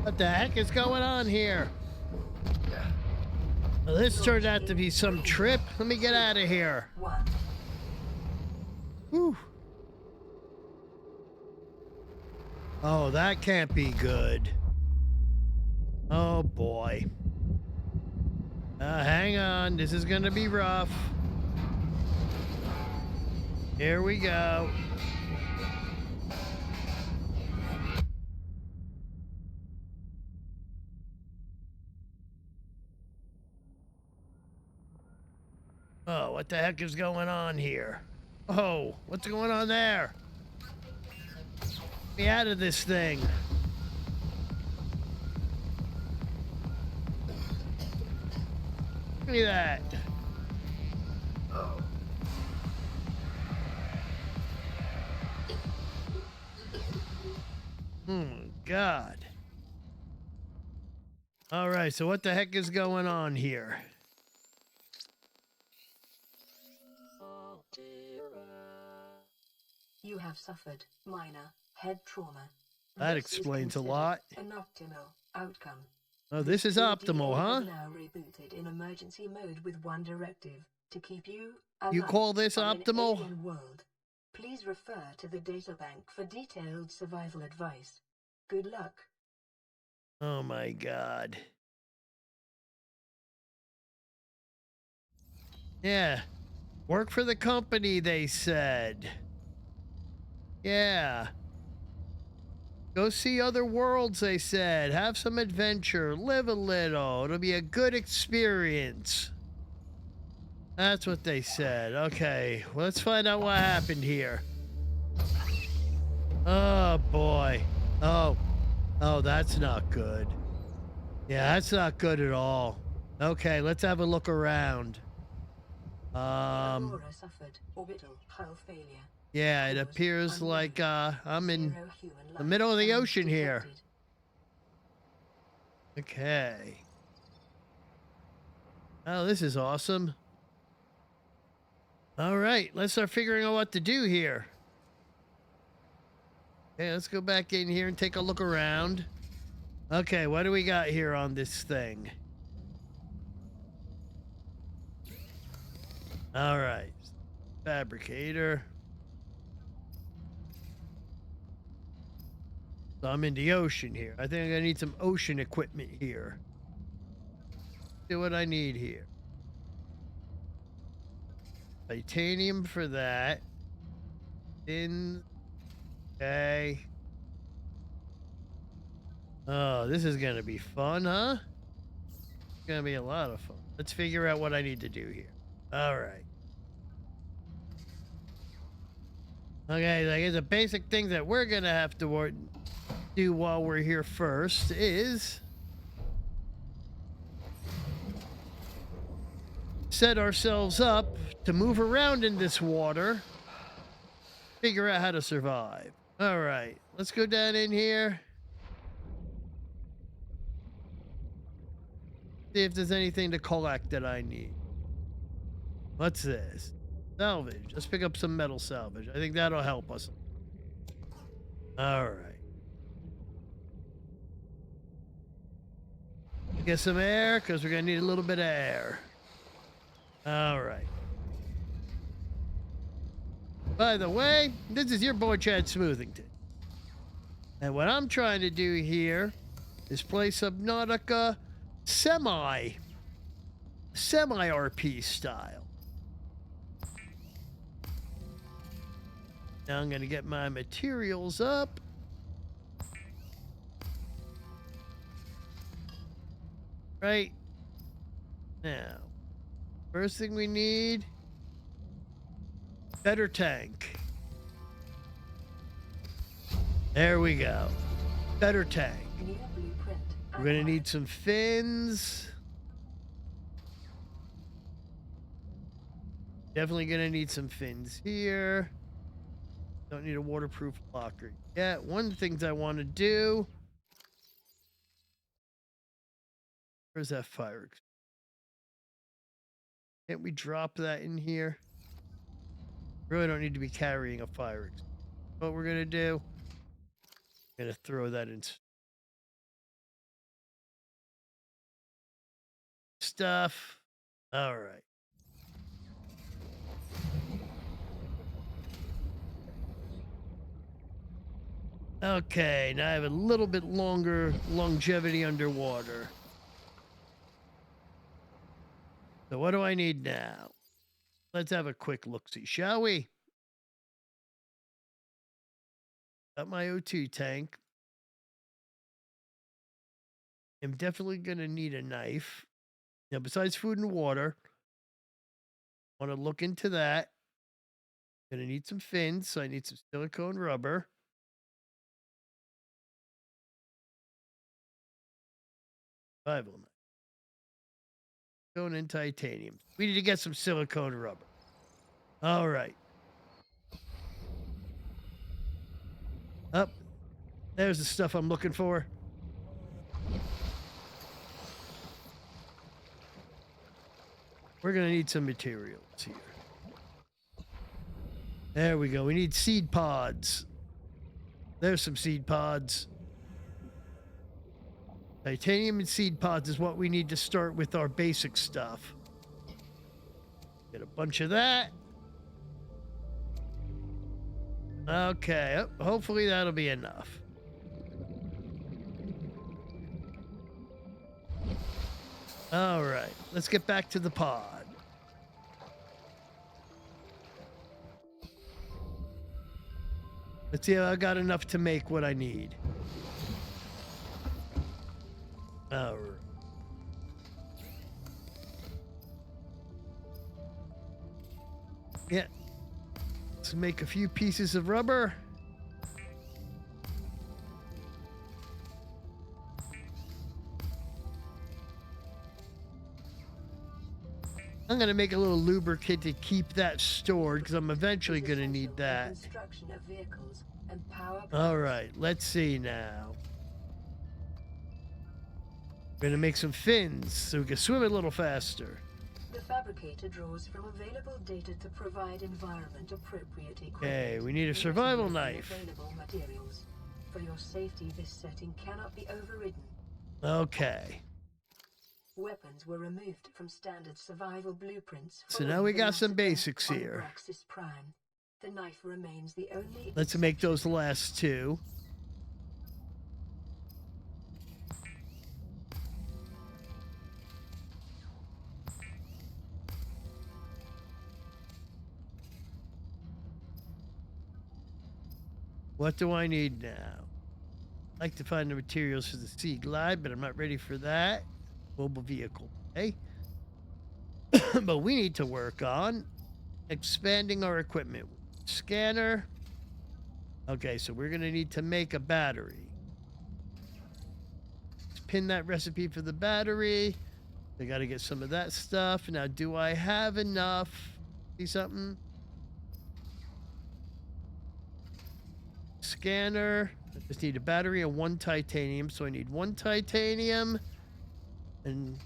What the heck is going on here? Well, this turned out to be some trip. Let me get out of here. Whew. Oh, that can't be good. Oh boy. Hang on. This is gonna be rough. Here we go. Oh, what the heck is going on here? Oh, what's going on there? Get me out of this thing. Give me that. God. All right, so what the heck is going on here? You have suffered minor head trauma. That This is explains a considered lot. an optimal outcome. Oh, this is 3D optimal, huh? is now rebooted in emergency mode with one directive to keep you You alive call this on an optimal? alien world. Please refer to the databank for detailed survival advice. Good luck. Oh my God. Yeah. Work for the company, they said. Yeah. Go see other worlds, they said. Have some adventure. Live a little. It'll be a good experience. That's what they said. Okay, well, let's find out what happened here. Oh, boy. Oh. Oh, that's not good. Yeah, that's not good at all. Okay, let's have a look around. Aurora suffered orbital hull failure. Yeah, it Cause appears unknown. like I'm in Zero human the life middle of the forms ocean here. detected. Okay. Oh, this is awesome. All right, let's start figuring out what to do here. Okay, let's go back in here and take a look around. Okay, what do we got here on this thing? All right. Fabricator. So I'm in the ocean here. I think I'm gonna need some ocean equipment here. See what I need here. Titanium for that. Fins. Okay. Oh, this is gonna be fun, huh? It's gonna be a lot of fun. Let's figure out what I need to do here. All right. Okay, I guess the basic things that we're gonna have to do while we're here first is set ourselves up to move around in this water, figure out how to survive. All right, let's go down in here. See if there's anything to collect that I need. What's this? Salvage. Let's pick up some metal salvage. I think that'll help us. All right. Get some air because we're going to need a little bit of air. All right. By the way, this is your boy Chad Smoothington. And what I'm trying to do here is play Subnautica semi RP style. Now I'm going to get my materials up. Right now, first thing we need, better tank. There we go. Better tank. New blueprint. We're going to need some fins. Definitely going to need some fins here. Don't need a waterproof locker yet. One of the things I want to do. Where's that fire? Can't we drop that in here? Really don't need to be carrying a fire. What we're going to do, I'm going to throw that in. stuff. All right. Okay, now I have a little bit longer longevity underwater. So what do I need now? Let's have a quick look-see, shall we? Got my O2 tank. I'm definitely going to need a knife. Now, besides food and water, I want to look into that. Going to need some fins, so I need some silicone rubber. Survival knife. Silicone and titanium. We need to get some silicone rubber. All right. Up. There's the stuff I'm looking for. We're going to need some materials here. There we go. We need seed pods. There's some seed pods. Titanium and seed pods is what we need to start with our basic stuff. Get a bunch of that. Okay. Hopefully that'll be enough. All right. Let's get back to the pod. Let's see if I got enough to make what I need. All right. Yeah. Let's make a few pieces of rubber. I'm going to make a little lubricant to keep that stored because I'm eventually going to need that. Construction of vehicles and power All right, let's see now. We're going to make some fins so we can swim a little faster. The fabricator draws from available data to provide environment appropriate equipment. Okay, we need a survival knife. Available materials. For your safety, this setting cannot be overridden. Okay. Weapons were removed from standard survival blueprints. So now we got some basics on here. Roxas Prime. The knife remains the only. Let's make those last two. What do I need now? I'd like to find the materials for the Sea Glide, but I'm not ready for that. Mobile vehicle, okay? But we need to work on expanding our equipment. Scanner. Okay, so we're going to need to make a battery. Let's pin that recipe for the battery. I got to get some of that stuff. Now, do I have enough? See something? Scanner. I just need a battery and one titanium. So I need one titanium and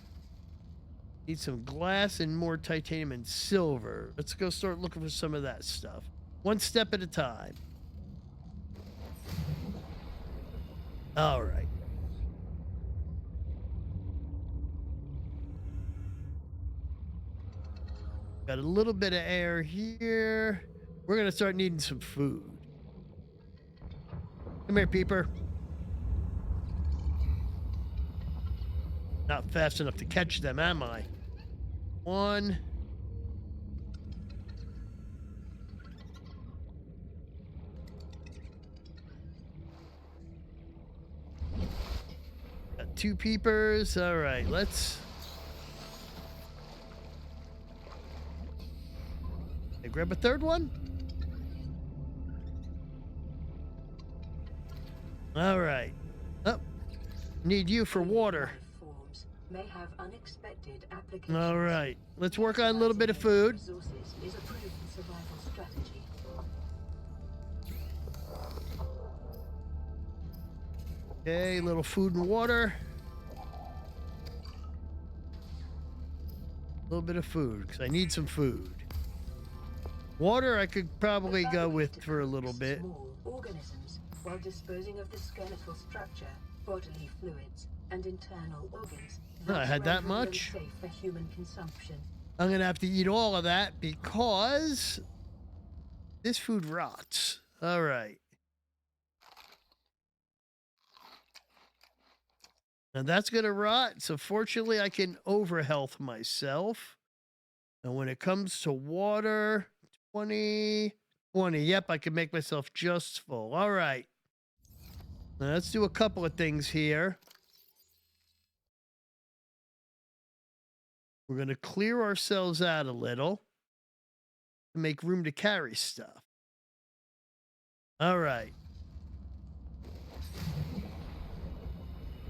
need some glass and more titanium and silver. Let's go start looking for some of that stuff. One step at a time. All right. Got a little bit of air here. We're going to start needing some food. Come here, peeper. Not fast enough to catch them, am I? One. Got two peepers. All right, let's... Hey, grab a third one. All right. Oh, need you for water. Forms may have unexpected applications. All right. Let's work on a little bit of food. Resources is a proven survival strategy. Okay, a little food and water. A little bit of food, because I need some food. Water I could probably go with for a little bit. Small organisms while disposing of the skeletal structure, bodily fluids, and internal organs. Oh, I had that rendering them much? safe for human consumption. I'm gonna have to eat all of that because this food rots. All right. Now that's gonna rot. So fortunately, I can overhealth myself. And when it comes to water, 20, 20. Yep, I can make myself just full. All right. Now let's do a couple of things here. We're going to clear ourselves out a little to make room to carry stuff. All right.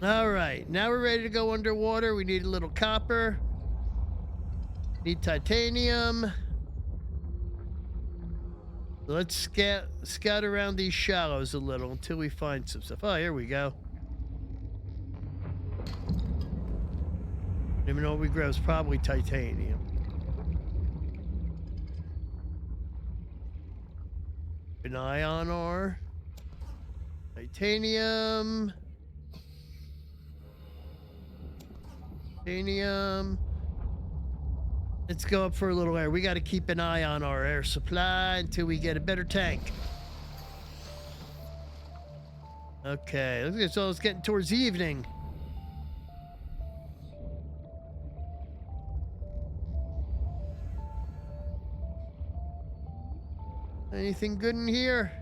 All right. Now we're ready to go underwater. We need a little copper. Need titanium. Let's scout around these shallows a little until we find some stuff. Oh, here we go. Don't even know what we grab. It's probably titanium. An ion ore. Titanium. Titanium. Let's go up for a little air. We got to keep an eye on our air supply until we get a better tank. Okay, so it's getting towards evening. Anything good in here?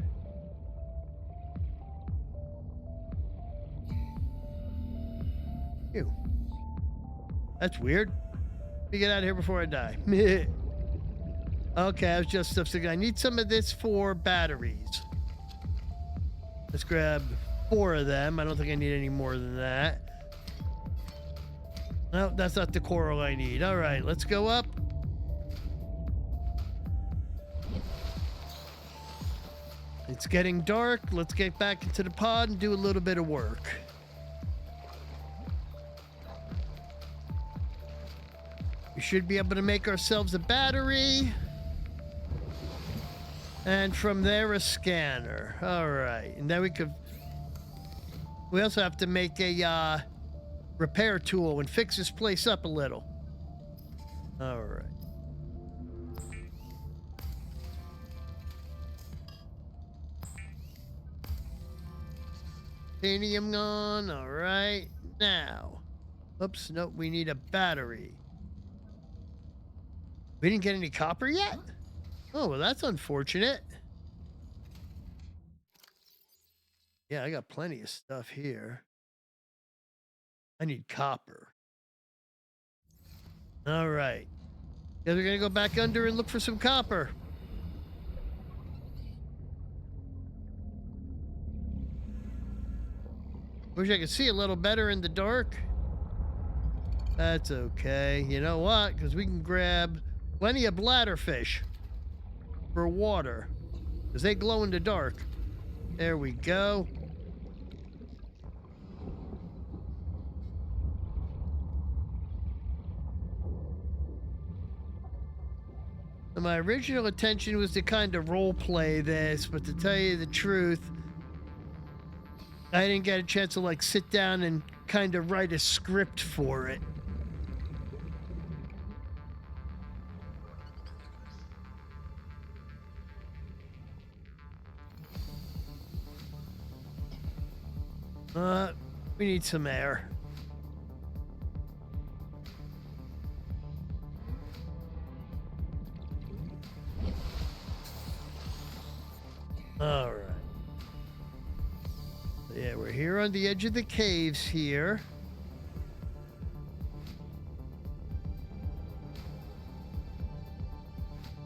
Ew. That's weird. Let me get out of here before I die. Okay, I was just stuff. I need some of this for batteries. Let's grab 4 of them. I don't think I need any more than that. No, that's not the coral I need. All right, let's go up. It's getting dark. Let's get back into the pod and do a little bit of work. We should be able to make ourselves a battery. And from there, a scanner. All right. And then we also have to make a repair tool and fix this place up a little. All right. Titanium on. All right. Now. Oops. Nope. We need a battery. We didn't get any copper yet? Oh, well, that's unfortunate. Yeah, I got plenty of stuff here. I need copper. All right. Guess we're going to go back under and look for some copper. Wish I could see a little better in the dark. That's okay. You know what? Because we can grab plenty of bladderfish for water. Because they glow in the dark. There we go. And my original intention was to kind of role play this, but to tell you the truth, I didn't get a chance to like sit down and kind of write a script for it. We need some air. All right. Yeah, we're here on the edge of the caves here.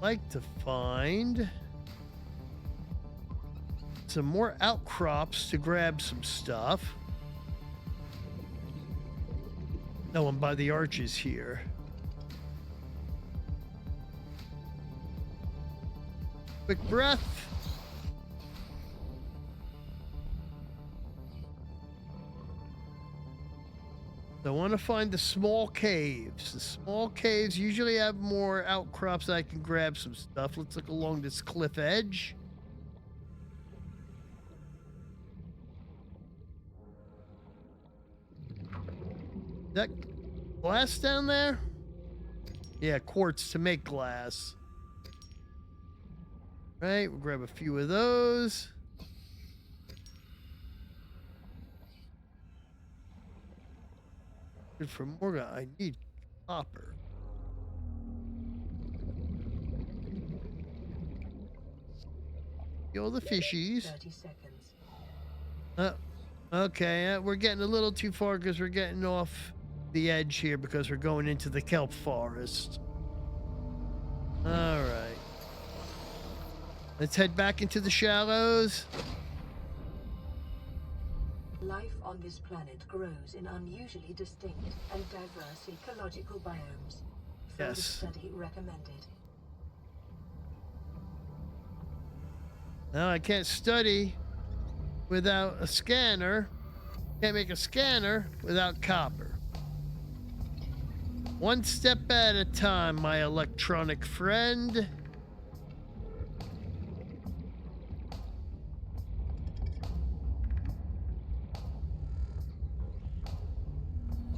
Like to find some more outcrops to grab some stuff. No one by the arches here. Quick breath. I want to find the small caves. The small caves usually have more outcrops. I can grab some stuff. Let's look along this cliff edge. that glass down there? Yeah, quartz to make glass. Right, we'll grab a few of those. Good for Morgan. I need copper. Kill the fishies. 30 seconds. Okay, we're getting a little too far because we're getting off the edge here because we're going into the kelp forest. All right. Let's head back into the shallows. Life on this planet grows in unusually distinct and diverse ecological biomes. Further Yes. study recommended. No, I can't study without a scanner. Can't make a scanner without copper. One step at a time, my electronic friend.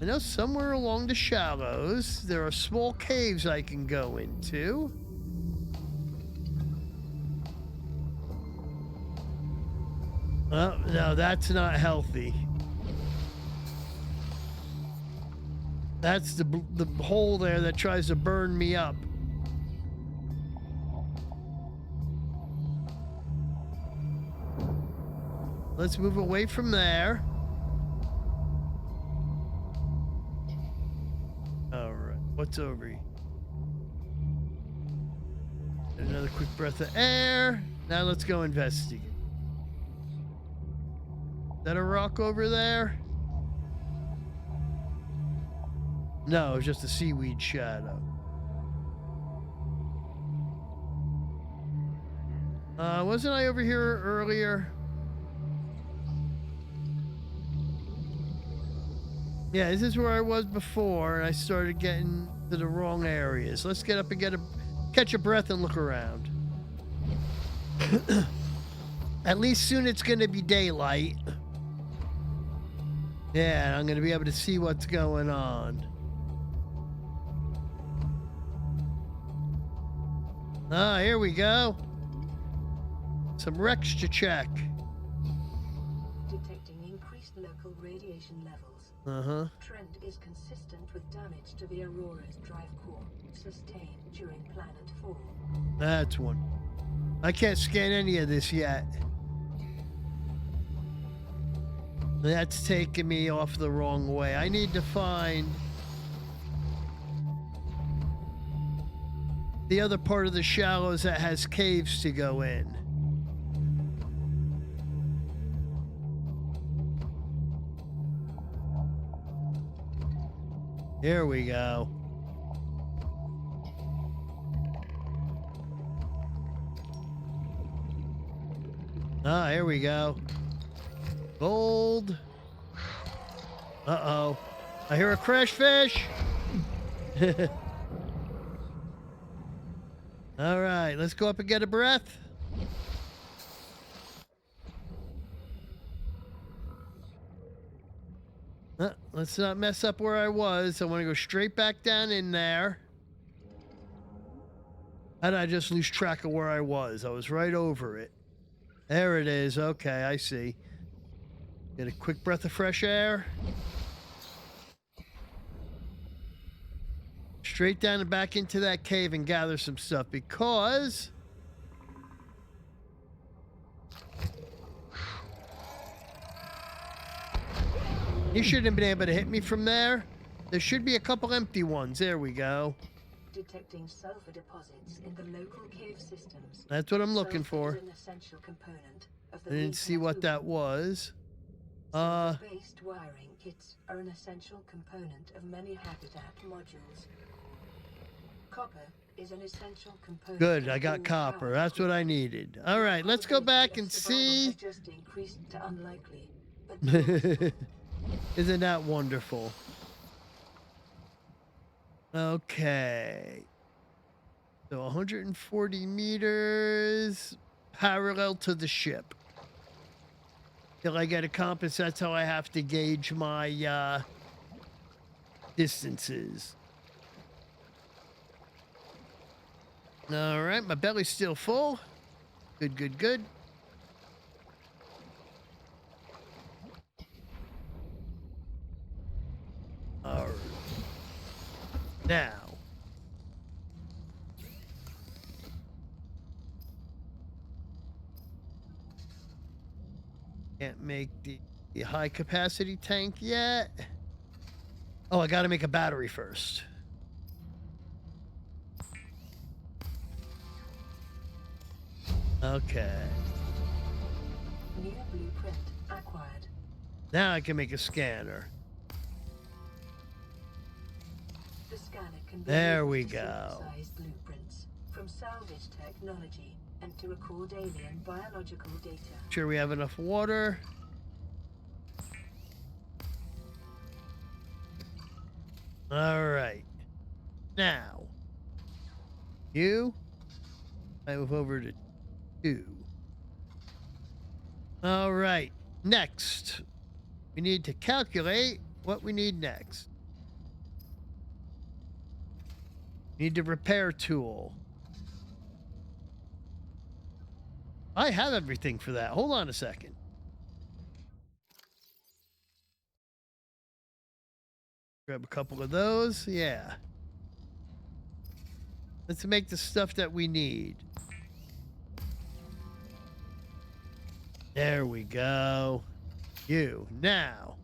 I know somewhere along the shallows, there are small caves I can go into. Oh, no, that's not healthy. That's the hole there that tries to burn me up. Let's move away from there. All right, what's over here? Another quick breath of air. Now let's go investigate. Is that a rock over there? No, it's just a seaweed shadow. Wasn't I over here earlier? Yeah, this is where I was before, and I started getting to the wrong areas. Let's get up and catch a breath and look around. At least soon it's going to be daylight. Yeah, and I'm going to be able to see what's going on. Ah, here we go. Some wrecks to check. Detecting increased local radiation levels. Uh-huh. Trend is consistent with damage to the Aurora's drive core sustained during planet fall. That's one. I can't scan any of this yet. That's taking me off the wrong way. I need to find the other part of the shallows that has caves to go in. Here we go. Ah, here we go. Gold. Uh-oh. I hear a crash fish. All right, let's go up and get a breath. Let's not mess up where I was. I want to go straight back down in there. How did I just lose track of where I was? I was right over it. There it is. Okay, I see. Get a quick breath of fresh air. Straight down and back into that cave and gather some stuff because you shouldn't have been able to hit me from there. There should be a couple empty ones. There we go. Detecting sulfur deposits in the local cave systems. That's what I'm looking Sulfur for. is an essential component of the I didn't see what that was. Sulfur-based wiring kits are an essential component of many habitat modules. Copper is an essential component. Good, I of got all copper. power That's what I needed. All right, let's go back and see. Have just increased to unlikely, but Isn't that wonderful? Okay. So 140 meters parallel to the ship. Till I get a compass, that's how I have to gauge my distances. All right, my belly's still full. Good, good, good. All right. Now. Can't make the high capacity tank yet. Oh, I gotta make a battery first. Okay. New blueprint acquired. Now I can make a scanner. The scanner can be There used we to go. synthesize blueprints from salvage technology and to record alien biological data. Sure we have enough water. All right. Now, you, I move over to 2. All right. Next, we need to calculate what we need next. Need the repair tool. I have everything for that. Hold on a second. Grab a couple of those. Yeah. Let's make the stuff that we need. There we go. You. Now.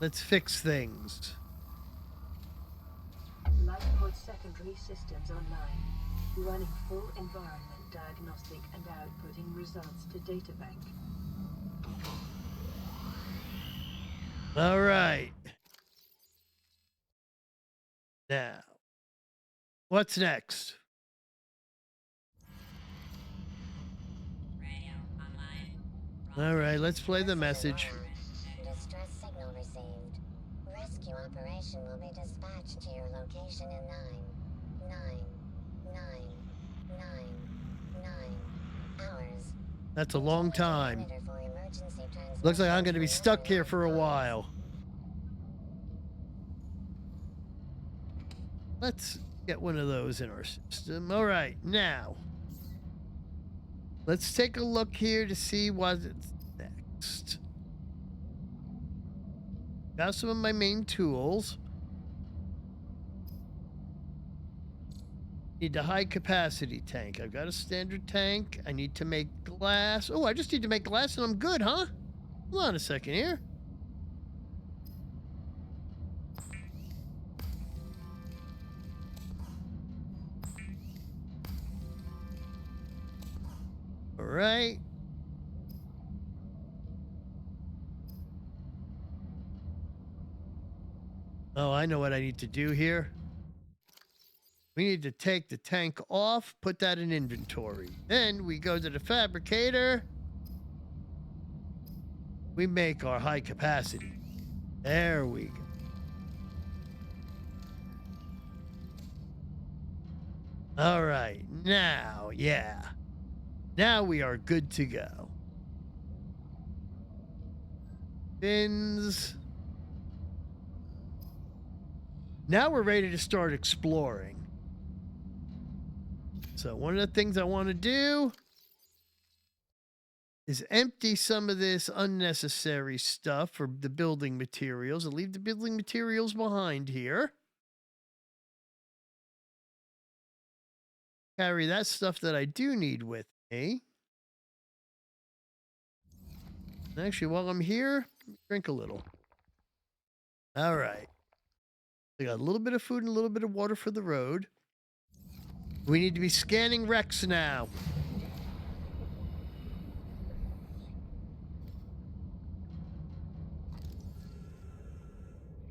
Let's fix things. Lifepod secondary systems online. Running full environment diagnostic and outputting results to databank. All right. Now, what's next? Radio online. All right, let's play the message. Distress signal received. Rescue operation will be dispatched to your location in 9 hours. That's a long time. Monitor for emergency Looks like I'm going to be transmission stuck here for for a while. Let's get one of those in our system. All right, now. Let's take a look here to see what's next. Got some of my main tools. Need a high capacity tank. I've got a standard tank. I need to make glass. Oh, I just need to make glass and I'm good, huh? Hold on a second here. All right. Oh, I know what I need to do here. We need to take the tank off, put that in inventory. Then we go to the fabricator. We make our high capacity. There we go. All right. Now, yeah. Now we are good to go. Fins. Now we're ready to start exploring. So one of the things I want to do is empty some of this unnecessary stuff for the building materials and leave the building materials behind here. Carry that stuff that I do need with me. And actually, while I'm here, drink a little. All right. I got a little bit of food and a little bit of water for the road. We need to be scanning wrecks now.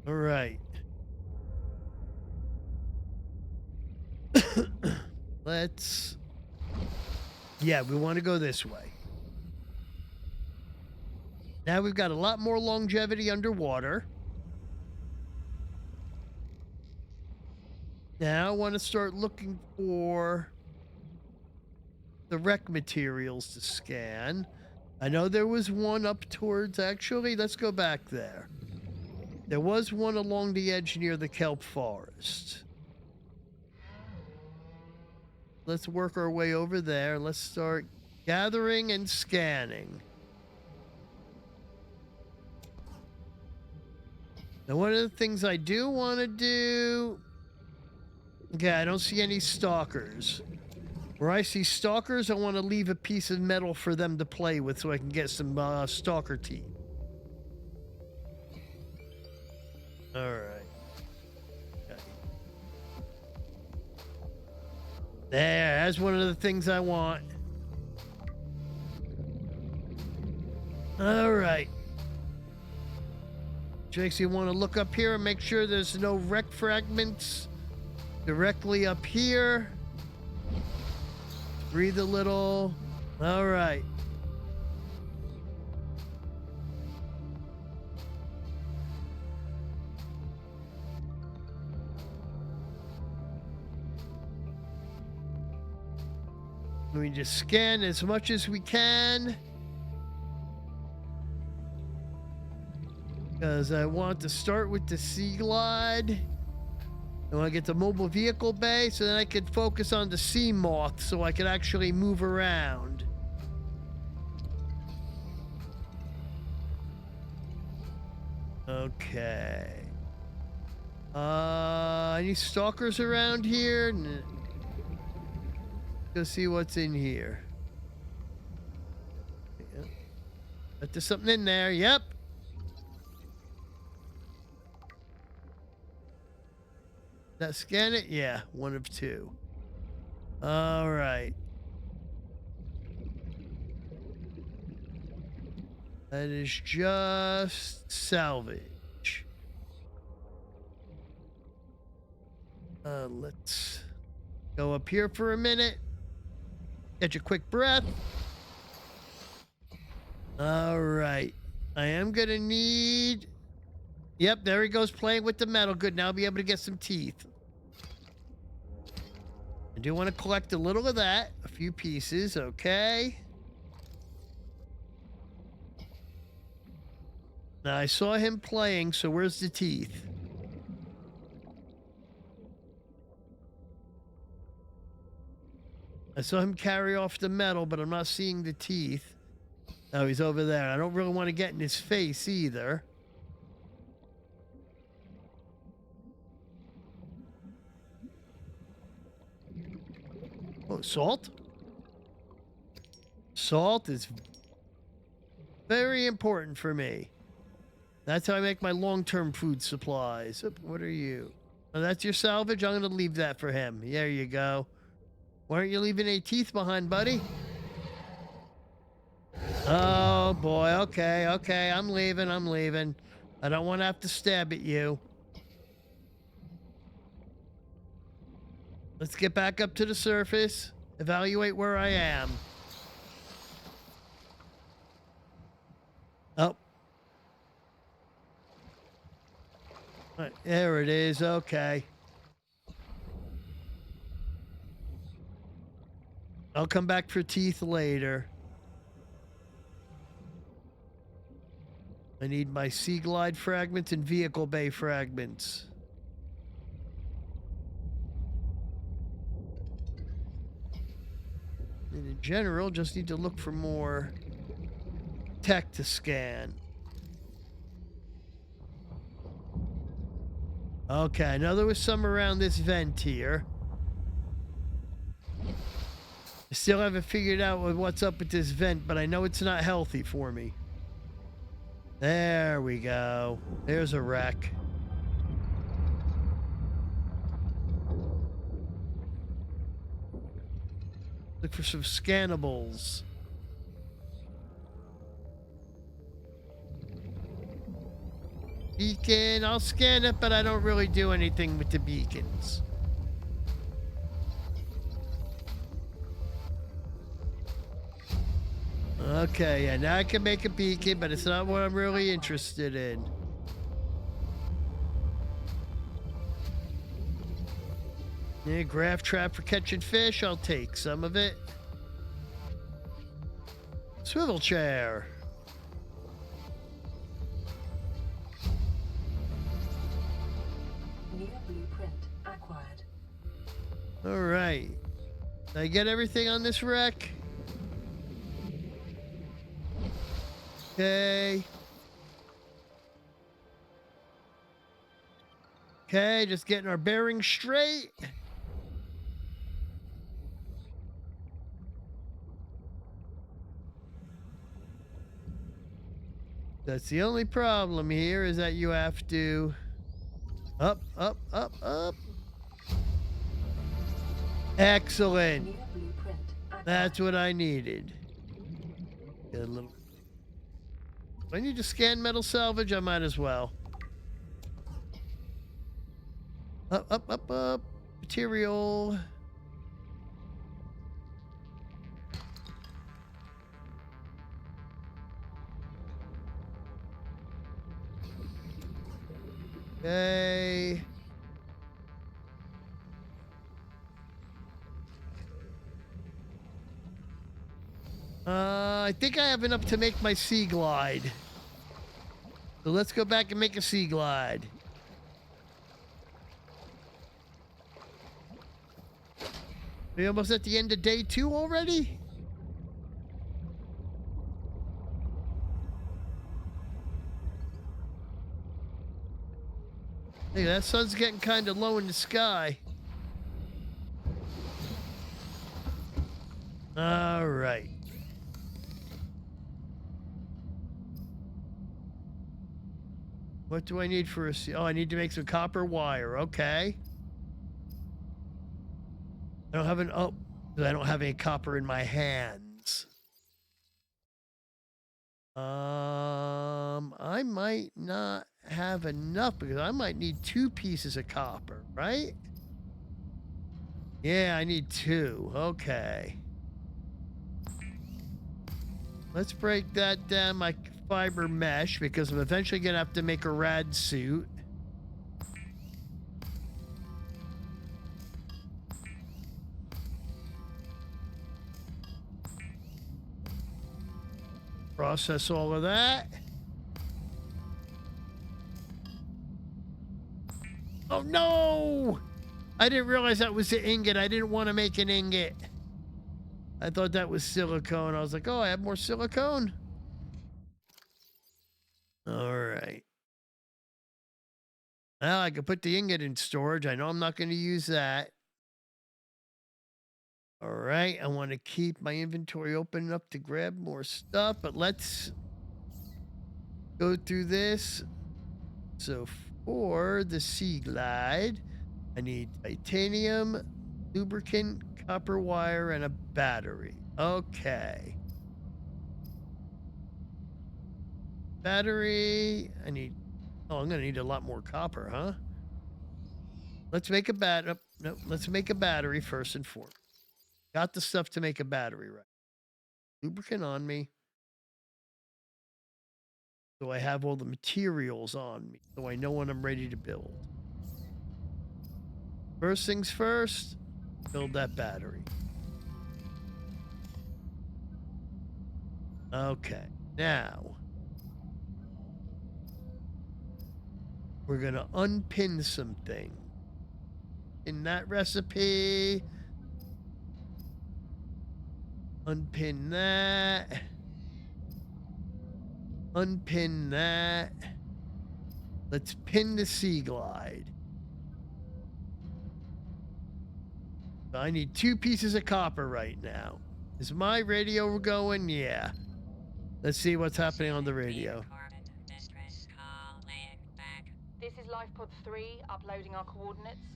All right. Let's... Yeah, we want to go this way. Now we've got a lot more longevity underwater. Now I want to start looking for the wreck materials to scan. I know there was one up towards... Actually, let's go back there. There was one along the edge near the kelp forest. Let's work our way over there. Let's start gathering and scanning. Now, one of the things I do want to do... Okay, I don't see any stalkers. Where I see stalkers, I want to leave a piece of metal for them to play with so I can get some stalker teeth. Alright. Okay. That's one of the things I want. Alright. Jakes, you want to look up here and make sure there's no wreck fragments directly up here. Breathe a little. All right. We just scan as much as we can. Because I want to start with the Sea Glide. I want to get the mobile vehicle bay so then I could focus on the sea moth so I could actually move around. Okay. Any stalkers around here? Go see what's in here. Yep. But there's something in there. Yep. That scan it? Yeah, one of two. All right. That is just salvage. Let's go up here for a minute. Catch a quick breath. All right. I am going to need... Yep, there he goes playing with the metal. Good, now I'll be able to get some teeth. I do want to collect a little of that. A few pieces, okay. Now, I saw him playing, so where's the teeth? I saw him carry off the metal, but I'm not seeing the teeth. Oh, he's over there. I don't really want to get in his face either. Oh, salt? Salt is very important for me. That's how I make my long-term food supplies. Oop, what are you? Oh, that's your salvage? I'm going to leave that for him. There you go. Why aren't you leaving any teeth behind, buddy? Oh, boy. Okay, okay. I'm leaving. I'm leaving. I don't want to have to stab at you. Let's get back up to the surface. Evaluate where I am. Oh. Right, there it is. Okay. I'll come back for teeth later. I need my Sea Glide fragments and vehicle bay fragments. And in general, just need to look for more tech to scan. Okay, I know there was some around this vent here. I still haven't figured out what's up with this vent, but I know it's not healthy for me. There we go. There's a wreck. Look for some scannables. Beacon, I'll scan it, but I don't really do anything with the beacons. Okay, yeah, now I can make a beacon, but it's not what I'm really interested in. Yeah, graph trap for catching fish, I'll take some of it. Swivel chair. All right. Did I get everything on this wreck? Okay. Okay, just getting our bearings straight. That's the only problem here is that you have to up, up, up, up. Excellent. New blueprint That's acquired. what I needed. Get a little. I need to scan metal salvage. I might as well. Up, up, up, up. Material. Okay. I think I have enough to make my sea glide. So let's go back and make a sea glide. We almost at the end of day 2 already? Hey, that sun's getting kind of low in the sky. All right. What do I need for a sea? Oh, I need to make some copper wire. Okay. I don't have an oh, I don't have any copper in my hands. I might not have enough because I might need 2 pieces of copper, right? Yeah, I need 2. Okay. Let's break that down, my fiber mesh, because I'm eventually gonna have to make a rad suit. Process all of that. Oh no! I didn't realize that was the ingot. I didn't want to make an ingot. I thought that was silicone. I was like, oh, I have more silicone? All right. Well, I could put the ingot in storage. I know I'm not going to use that. All right. I want to keep my inventory open enough to grab more stuff, but let's go through this. So for the Sea Glide, I need titanium, lubricant, copper wire, and a battery. Okay. Battery, I need, oh, I'm gonna need a lot more copper, huh? Let's make a no, let's make a battery first and foremost. Got the stuff to make a battery, right? Lubricant on me. So I have all the materials on me, so I know when I'm ready to build. First things first, build that battery. Okay, now we're gonna unpin some things. In that recipe, unpin that. Unpin that. Let's pin the Sea Glide. I need 2 pieces of copper right now. Is my radio going? Yeah. Let's see what's happening on the radio. This is LifePod 3 uploading our coordinates.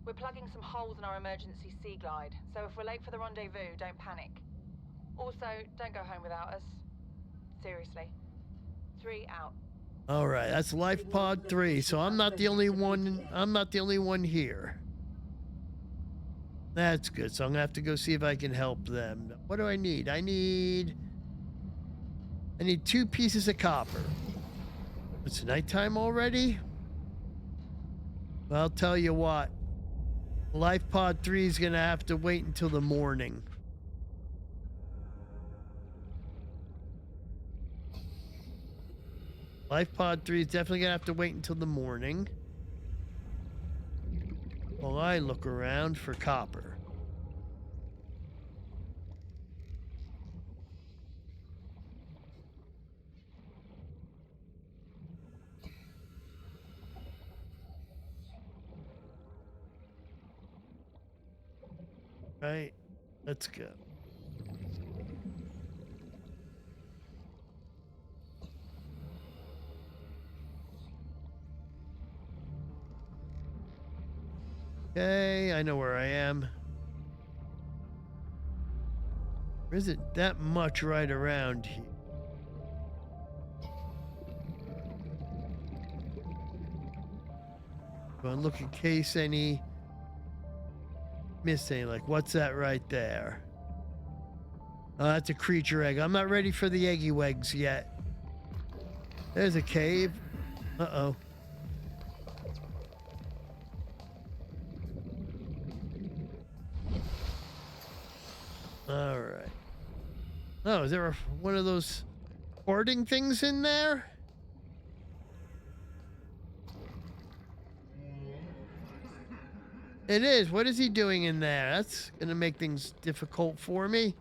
We're plugging some holes in our emergency sea glide, so if we're late for the rendezvous, don't panic. Also, don't go home without us. Seriously. 3 out. All right, that's LifePod 3. So I'm not the only one. I'm not the only one here. That's good. So I'm gonna have to go see if I can help them. What do I need? I need 2 pieces of copper. It's nighttime already? Well, I'll tell you what. LifePod 3 is gonna have to wait until the morning. LifePod 3 is definitely gonna have to wait until the morning while I look around for copper. Right? Let's go. Okay, I know where I am. There isn't that much right around here. Go and look in case any missed any. Like, what's that right there? Oh, that's a creature egg. I'm not ready for the eggy wegs yet. There's a cave. Uh-oh. All right. Oh, is there one of those hoarding things in there? It is. What is he doing in there? That's going to make things difficult for me.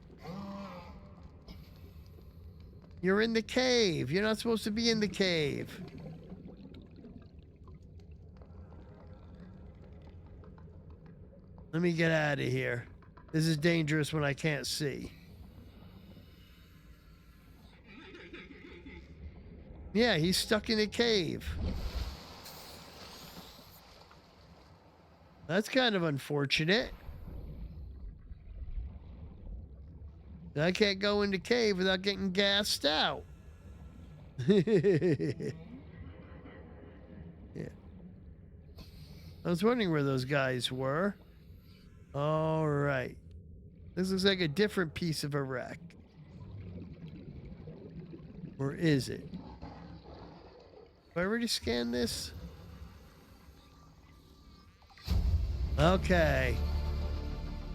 You're in the cave. You're not supposed to be in the cave. Let me get out of here. This is dangerous when I can't see. Yeah, he's stuck in a cave. That's kind of unfortunate. I can't go in the cave without getting gassed out. Yeah. I was wondering where those guys were. All right. This looks like a different piece of a wreck. Or is it? Have I already scanned this? Okay.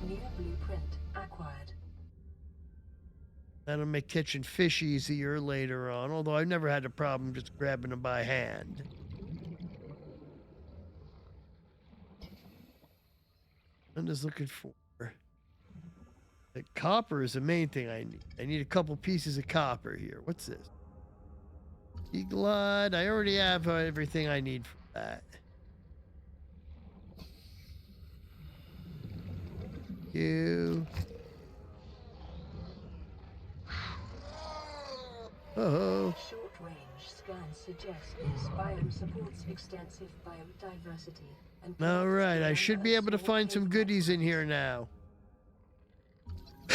New blueprint acquired. That'll make catching fish easier later on, although I've never had a problem just grabbing them by hand. I'm just looking for... The copper is the main thing I need. I need a couple pieces of copper here. What's this? Eagle-eyed. I already have everything I need for that. You. Oh. Short-range scans suggest this biome supports extensive biodiversity and... All right, I should be able to find some goodies in here now.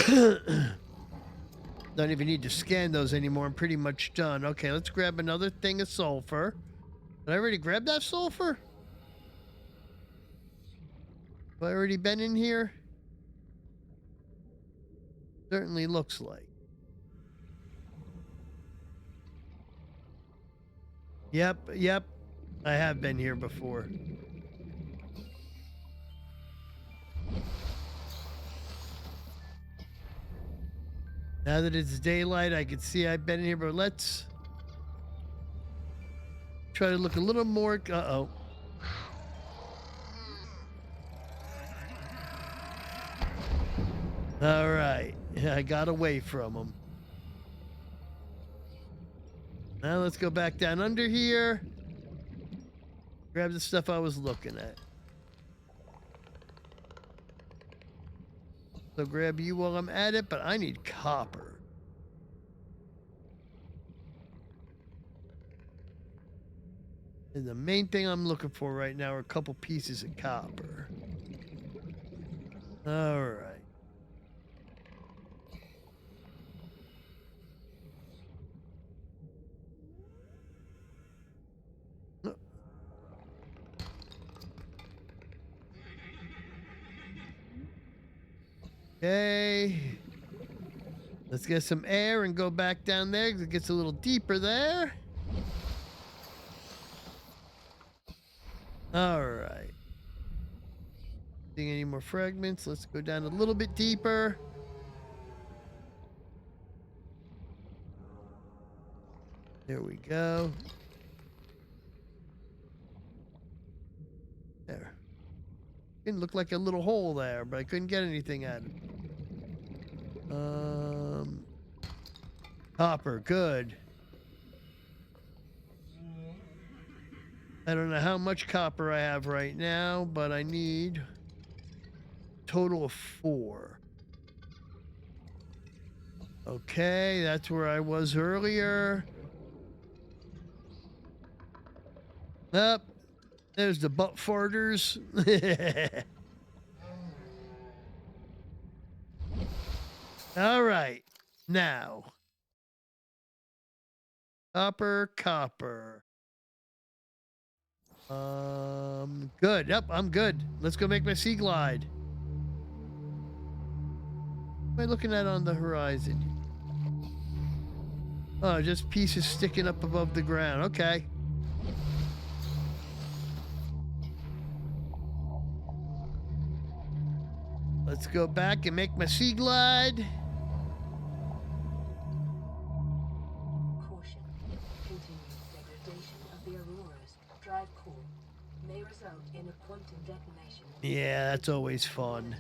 Don't even need to scan those anymore. I'm pretty much done. Okay, let's grab another thing of sulfur. Did I already grab that sulfur? Have I already been in here? Certainly looks like. Yep. I have been here before. Now that it's daylight, I can see I've been in here, but let's try to look a little more. Uh-oh. All right. I got away from him. Now let's go back down under here. Grab the stuff I was looking at. So grab you while I'm at it, but I need copper. And the main thing I'm looking for right now are a couple pieces of copper. All right. Okay. Let's get some air and go back down there because it gets a little deeper there. All right. Seeing any more fragments? Let's go down a little bit deeper. There we go. There. Didn't look like a little hole there, but I couldn't get anything out of it. Copper, good. I don't know how much copper I have right now, but I need a total of 4. Okay, that's where I was earlier. Up. There's the butt farters. All right. Now. Copper. Good. Yep, I'm good. Let's go make my sea glide. What am I looking at on the horizon? Oh, just pieces sticking up above the ground. Okay. Let's go back and make my sea glide. Caution. Continued degradation of the Aurora's drive core may result in a quantum detonation. Yeah, that's always fun.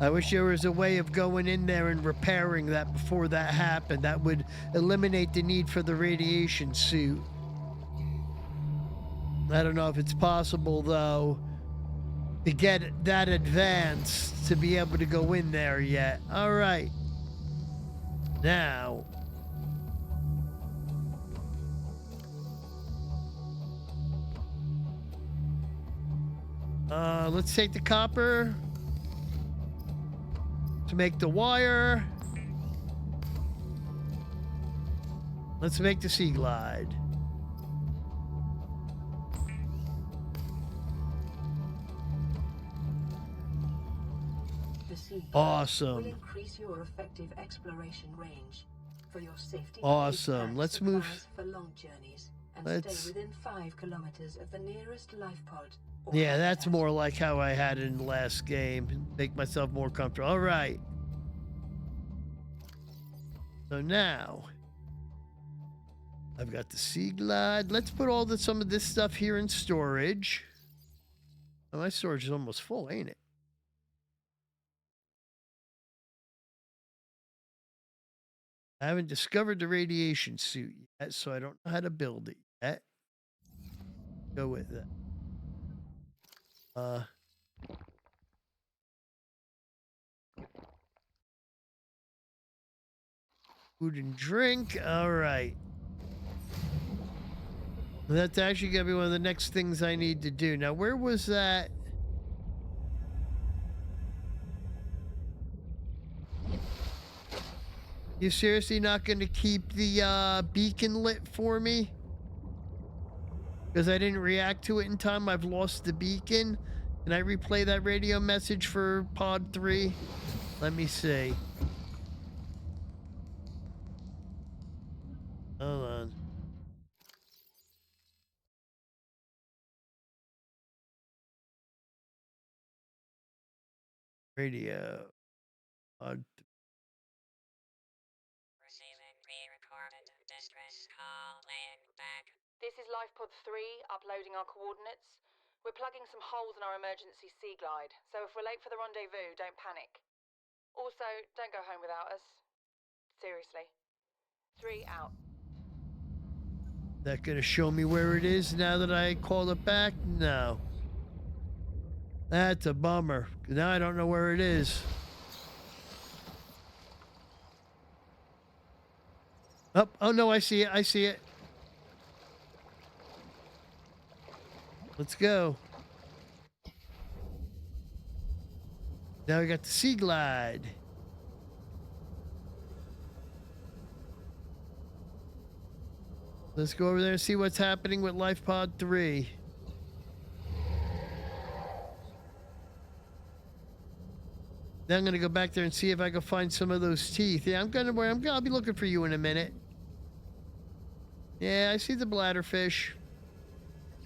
I wish there was a way of going in there and repairing that before that happened. That would eliminate the need for the radiation suit. I don't know if it's possible, though, to get that advanced to be able to go in there yet. All right. Now. Let's take the copper to make the wire. Let's make the sea glide. The sea Awesome. will increase your effective exploration range. For your safety, Awesome. pack Let's move. supplies for long journeys and Let's- stay within 5 kilometers of the nearest life pod. or Yeah, that's habitat. more like how I had it in the last game. Make myself more comfortable. All right. So now I've got the sea glide. Let's put some of this stuff here in storage. Oh, my storage is almost full, ain't it? I haven't discovered the radiation suit yet, so I don't know how to build it yet. Go with that. Food and drink. All right. That's actually going to be one of the next things I need to do. Now, where was that? You seriously not going to keep the beacon lit for me? Because I didn't react to it in time. I've lost the beacon. Can I replay that radio message for pod 3? Let me see. Hold on. Radio. Pod. Receiving pre-recorded distress call laying back. This is Life Pod 3, uploading our coordinates. We're plugging some holes in our emergency sea glide, so if we're late for the rendezvous, don't panic. Also, don't go home without us. Seriously. 3 out. That gonna show me where it is now that I call it back? No. That's a bummer. Now I don't know where it is. Oh no, I see it. Let's go. Now we got the sea glide. Let's go over there and see what's happening with Life Pod 3. Then I'm gonna go back there and see if I can find some of those teeth. Yeah, I'll be looking for you in a minute. Yeah, I see the bladderfish.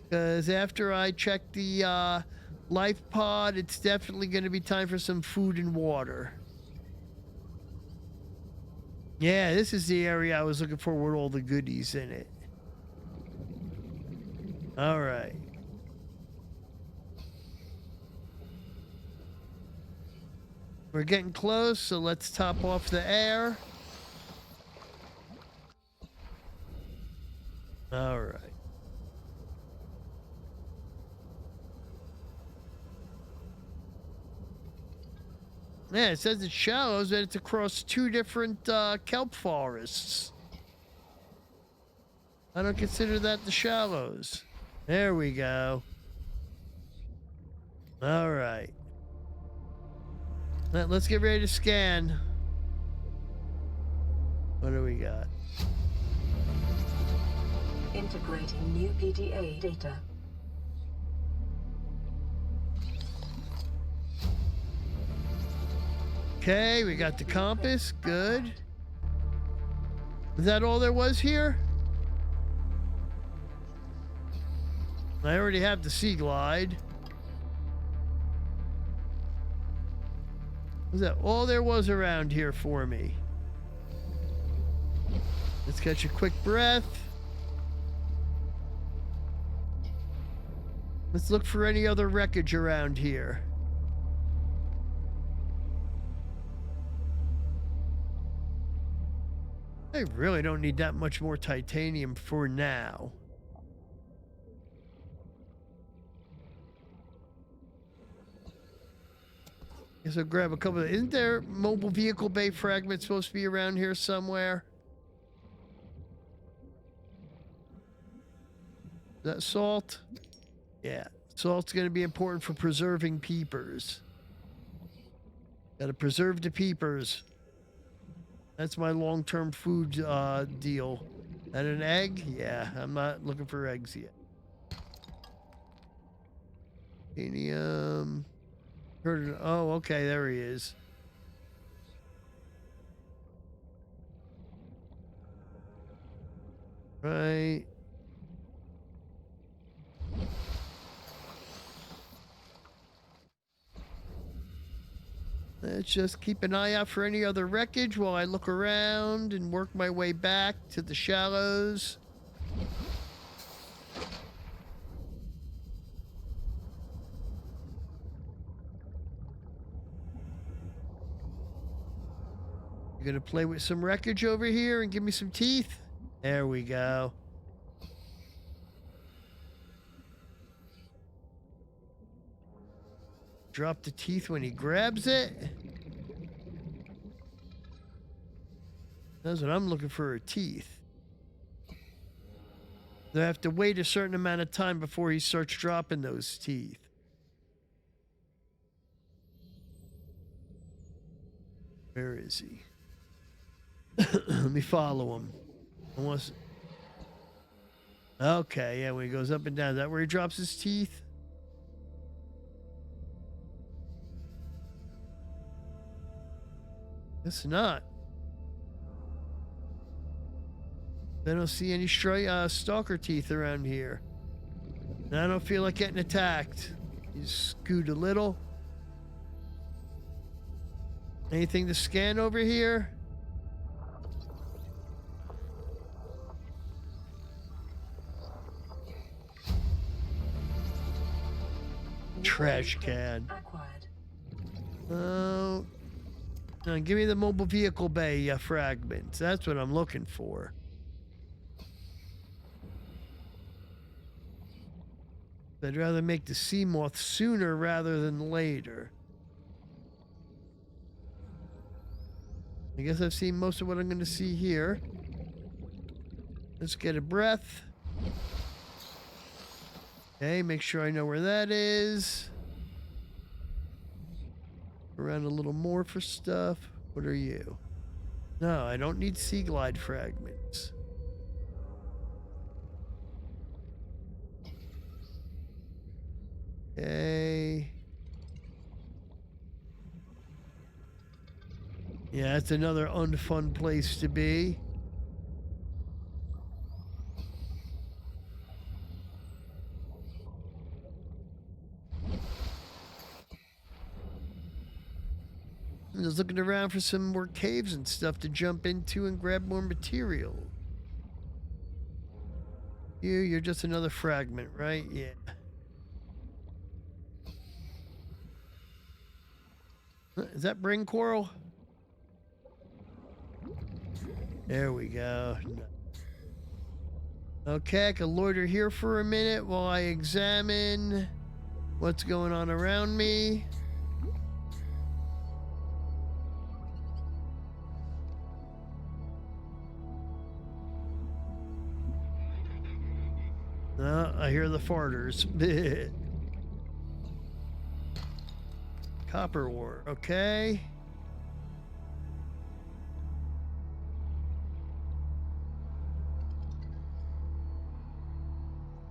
Because after I check the life pod, it's definitely going to be time for some food and water. Yeah, this is the area I was looking for with all the goodies in it. All right. We're getting close, so let's top off the air. All right. Yeah, it says it's shallows, and it's across 2 different kelp forests. I don't consider that the shallows. There we go. All right. Let's get ready to scan. What do we got? Integrating new PDA data. Okay, we got the compass. Good. Is that all there was here? I already have the sea glide. Was that all there was around here for me? Let's catch a quick breath. Let's look for any other wreckage around here. I really don't need that much more titanium for now. Guess I'll grab a couple of... Isn't there mobile vehicle bay fragments supposed to be around here somewhere? Is that salt? Yeah. Salt's going to be important for preserving peepers. Got to preserve the peepers. That's my long-term food deal. And an egg? Yeah, I'm not looking for eggs yet. Titanium. Oh, okay, there he is. Right. Let's just keep an eye out for any other wreckage while I look around and work my way back to the shallows. You're gonna play with some wreckage over here and give me some teeth? There we go. Drop the teeth when he grabs it. That's what I'm looking for, are teeth. They have to wait a certain amount of time before he starts dropping those teeth. Where is he? Let me follow him. Okay, yeah, when he goes up and down. Is that where he drops his teeth? Guess not. I don't see any stalker teeth around here. And I don't feel like getting attacked. You scoot a little. Anything to scan over here? Trash can. Oh. No, give me the mobile vehicle bay fragments. That's what I'm looking for. I'd rather make the sea moth sooner rather than later. I guess I've seen most of what I'm going to see here. Let's get a breath. Okay, make sure I know where that is. Around a little more for stuff. What are you? No, I don't need sea glide fragments. Okay. Yeah, that's another unfun place to be. I'm just looking around for some more caves and stuff to jump into and grab more material. You're just another fragment, right? Yeah. Is that brain coral? There we go. Okay, I can loiter here for a minute while I examine what's going on around me. I hear the farters. Copper ore. Okay.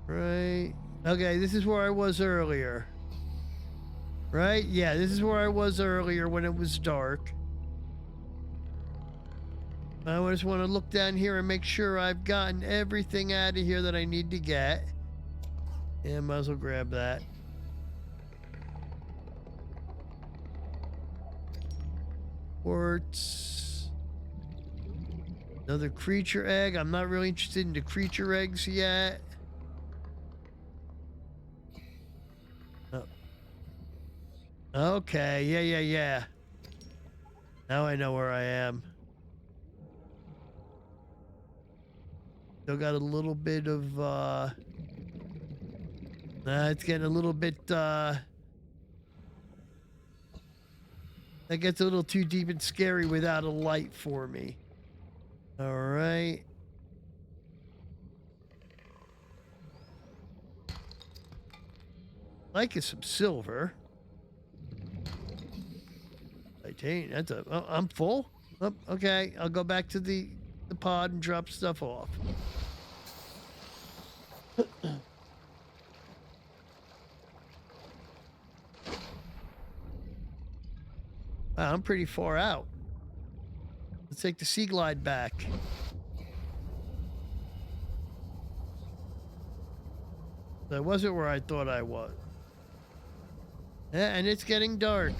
Right. Okay, this is where I was earlier. Right? Yeah, this is where I was earlier when it was dark. I just want to look down here and make sure I've gotten everything out of here that I need to get. Yeah, might as well grab that. Quartz. Another creature egg. I'm not really interested in the creature eggs yet. Oh. Okay, yeah. Now I know where I am. Still got a little bit of, it's getting a little bit, that gets a little too deep and scary without a light for me. All right. Like is some silver. Titanium, that's a, oh, I'm full? Oh, okay, I'll go back to the pod and drop stuff off. Wow, I'm pretty far out. Let's take the Sea Glide back. That wasn't where I thought I was. Yeah, and it's getting dark.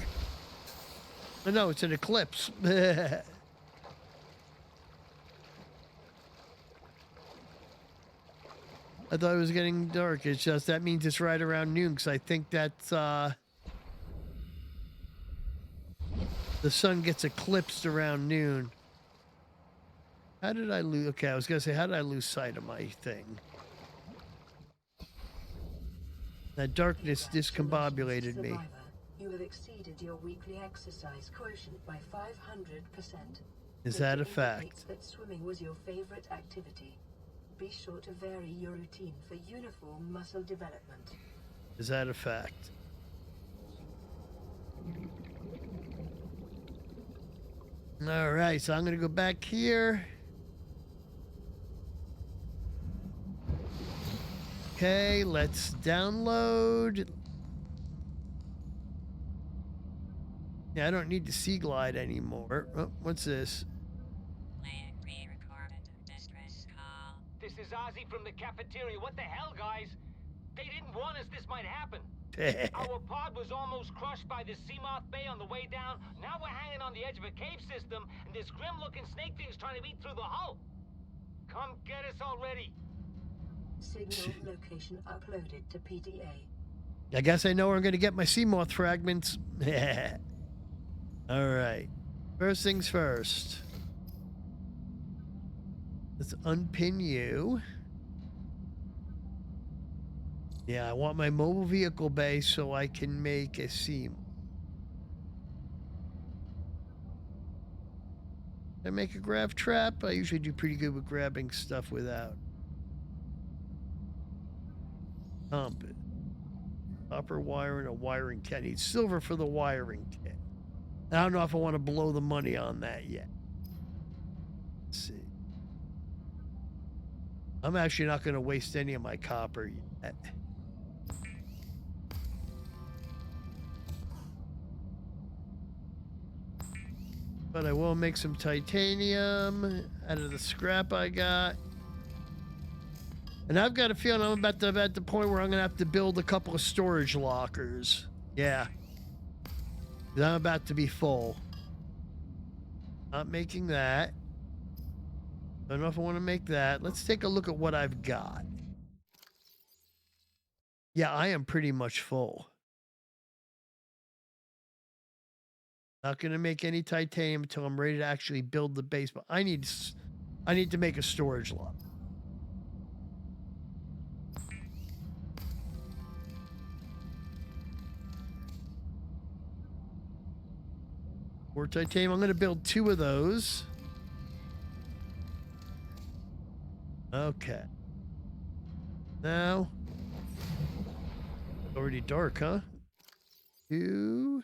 Oh, no, it's an eclipse. I thought it was getting dark. It's just that means it's right around noon because I think that's the sun gets eclipsed around noon. How did I lose? Okay, I was gonna say, how did I lose sight of my thing? That darkness discombobulated me. You have exceeded your weekly exercise quotient by 500%. Is that a fact? That swimming was your favorite activity. Be sure to vary your routine for uniform muscle development. Is that a fact? All right, so I'm going to go back here. Okay, let's download. Yeah, I don't need the Sea Glide anymore. Oh, what's this? This is Ozzy from the cafeteria. What the hell, guys? They didn't warn us this might happen. Our pod was almost crushed by the Seamoth Bay on the way down. Now we're hanging on the edge of a cave system, and this grim-looking snake thing's trying to eat through the hull. Come get us already. Signal location uploaded to PDA. I guess I know where I'm going to get my Seamoth fragments. All right. First things first. Let's unpin you. Yeah, I want my mobile vehicle base so I can make a seam. Can I make a grav trap? I usually do pretty good with grabbing stuff without. Compass. Copper wire and a wiring kit. I need silver for the wiring kit. I don't know if I want to blow the money on that yet. Let's see. I'm actually not going to waste any of my copper yet. But I will make some titanium out of the scrap I got. And I've got a feeling I'm about to at the point where I'm going to have to build a couple of storage lockers. Yeah. 'Cause I'm about to be full. Not making that. Don't know if I want to make that. Let's take a look at what I've got. Yeah, I am pretty much full. Not going to make any titanium until I'm ready to actually build the base, but I need to make a storage lock. More titanium. I'm going to build 2 of those. Okay. Now. Already dark, huh? 2.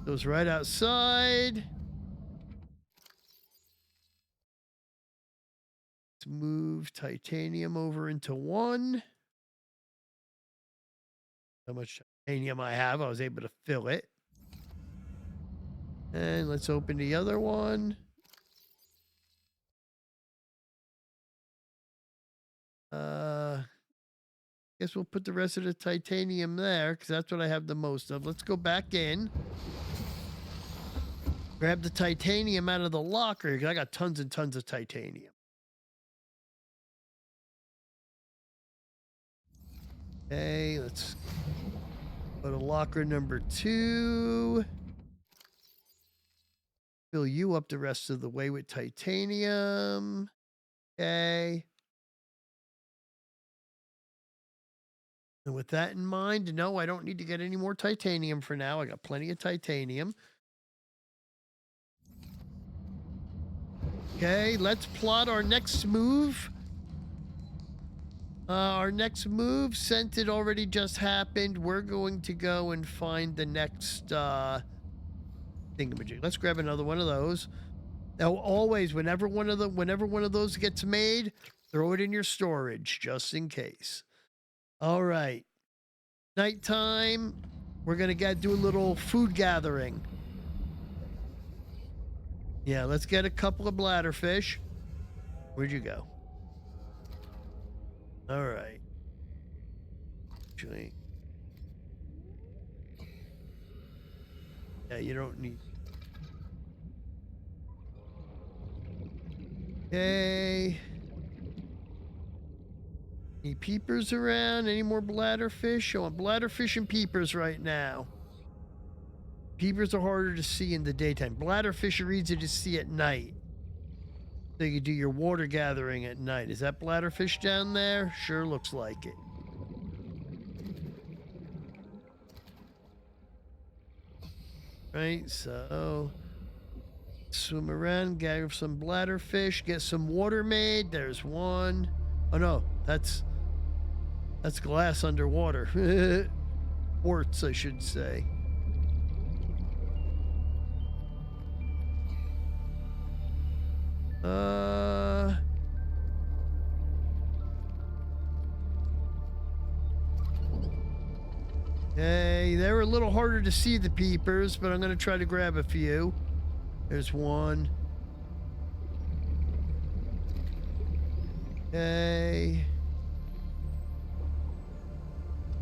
Goes right outside. Let's move titanium over into 1. How much titanium I have, I was able to fill it. And let's open the other one. Guess we'll put the rest of the titanium there because that's what I have the most of. Let's go back in. Grab the titanium out of the locker because I got tons and tons of titanium. Okay, let's go to locker number 2. Fill you up the rest of the way with titanium. Okay. And with that in mind, no, I don't need to get any more titanium for now. I got plenty of titanium. Okay, let's plot our next move. Our next move, since it already just happened, we're going to go and find the next thingamajig. Let's grab another one of those. Now, always, whenever one of those gets made, throw it in your storage just in case. All right. Nighttime. We're gonna do a little food gathering. Yeah, let's get a couple of bladderfish. Where'd you go? All right. Actually, yeah, you don't need. Okay. Any peepers around? Any more bladderfish? I want bladderfish and peepers right now. Peepers are harder to see in the daytime. Bladderfish are easy to see at night. So you do your water gathering at night. Is that bladderfish down there? Sure looks like it. Right, so swim around, gather some bladderfish, get some water made. There's one. Oh no, that's glass underwater. Quartz, I should say. Okay, they're a little harder to see, the peepers, but I'm gonna try to grab a few. There's one. Okay.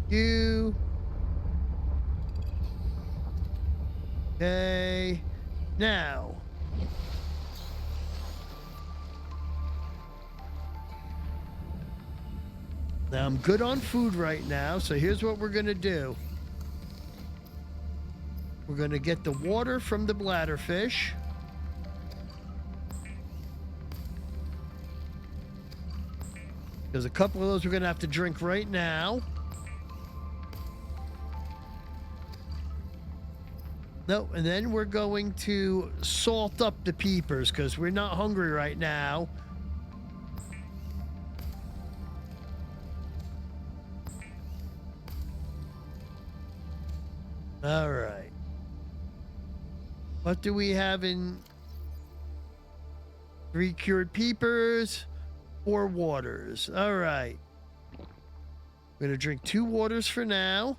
You. Okay. Now. Now I'm good on food right now, so here's what we're gonna do. We're gonna get the water from the bladderfish. There's a couple of those we're gonna have to drink right now. No, and then we're going to salt up the peepers because we're not hungry right now. All right. What do we have in 3 cured peepers, 4 waters? All right. We're going to drink 2 waters for now.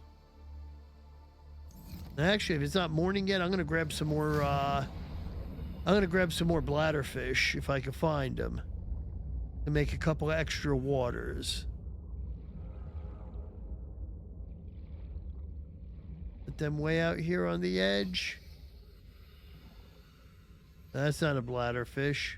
Actually, if it's not morning yet, I'm going to grab some more, bladderfish if I can find them to make a couple of extra waters. Put them way out here on the edge. That's not a bladderfish.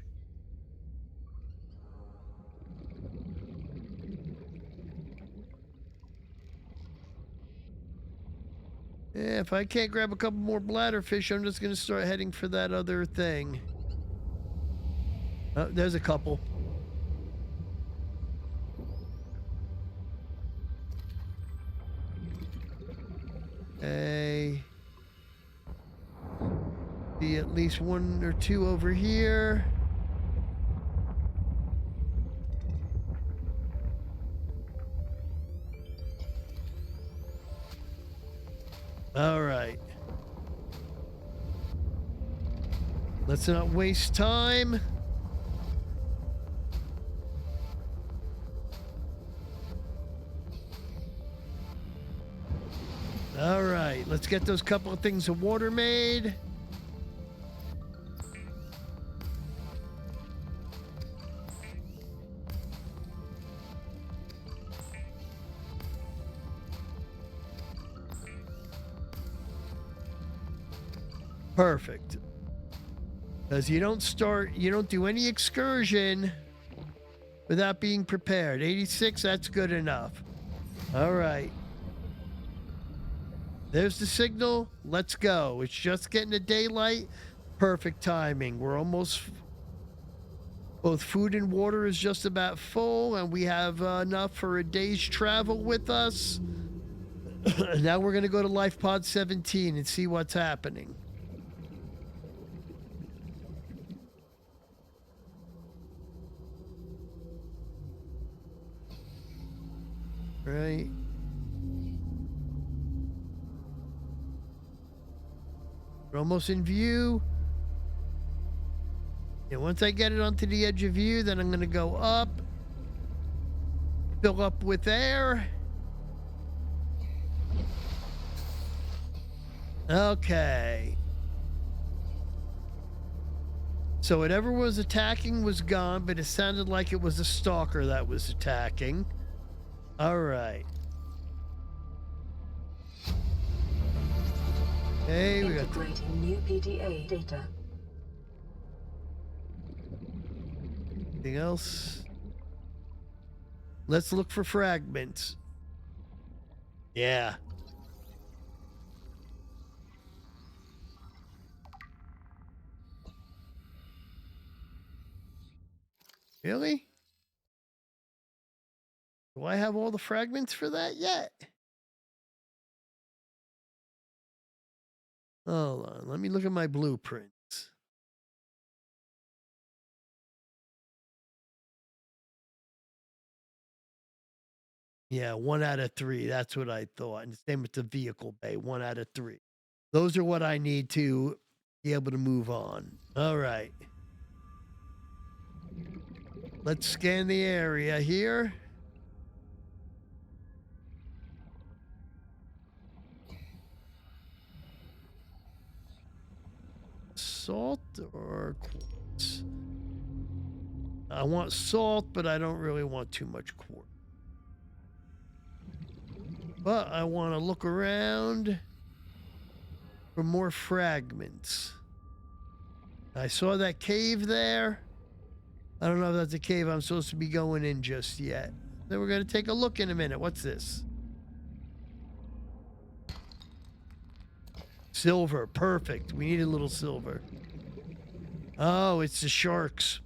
Yeah, if I can't grab a couple more bladderfish, I'm just going to start heading for that other thing. Oh, there's a couple. Okay. See at least 1 or 2 over here. All right. Let's not waste time. All right, let's get those couple of things of water made. Perfect. Because you don't do any excursion without being prepared. 86, that's good enough. All right. There's the signal. Let's go. It's just getting the daylight. Perfect timing. We're almost... Both food and water is just about full, and we have enough for a day's travel with us. Now we're going to go to Life Pod 17 and see what's happening. Right. We're almost in view. And once I get it onto the edge of view, then I'm going to go up, fill up with air. Okay. So whatever was attacking was gone, but it sounded like it was a stalker that was attacking. All right. Okay, we got integrating new PDA data. anything else? Let's look for fragments. Yeah. Really? Do I have all the fragments for that yet? Hold on. Let me look at my blueprints. Yeah, 1 out of 3. That's what I thought. And same with the vehicle bay, 1 out of 3. Those are what I need to be able to move on. All right. Let's scan the area here. Salt or quartz? I want salt, but I don't really want too much quartz. But I want to look around for more fragments. I saw that cave there. I don't know if that's a cave I'm supposed to be going in just yet. Then we're going to take a look in a minute. What's this? Silver. Perfect. We need a little silver. Oh, it's the sharks.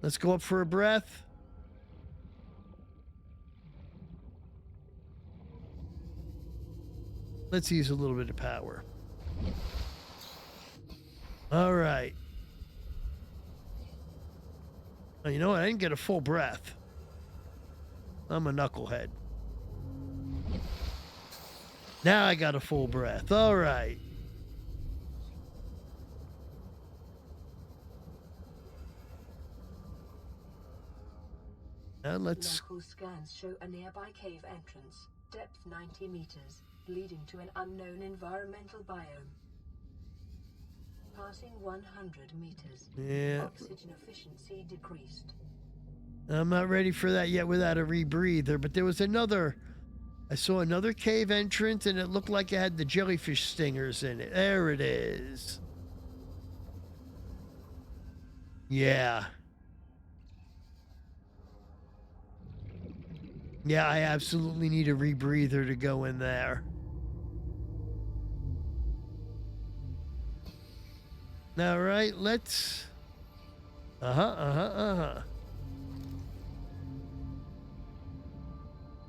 Let's go up for a breath. Let's use a little bit of power. All right. Oh, you know what? I didn't get a full breath. I'm a knucklehead. Now I got a full breath. All right. Now let's... Local scans show a nearby cave entrance, depth 90 meters, leading to an unknown environmental biome. Passing 100 meters. Yeah. Oxygen efficiency decreased. I'm not ready for that yet without a rebreather, but there was another... I saw another cave entrance, and it looked like it had the jellyfish stingers in it. There it is. Yeah. Yeah, I absolutely need a rebreather to go in there. All right, let's...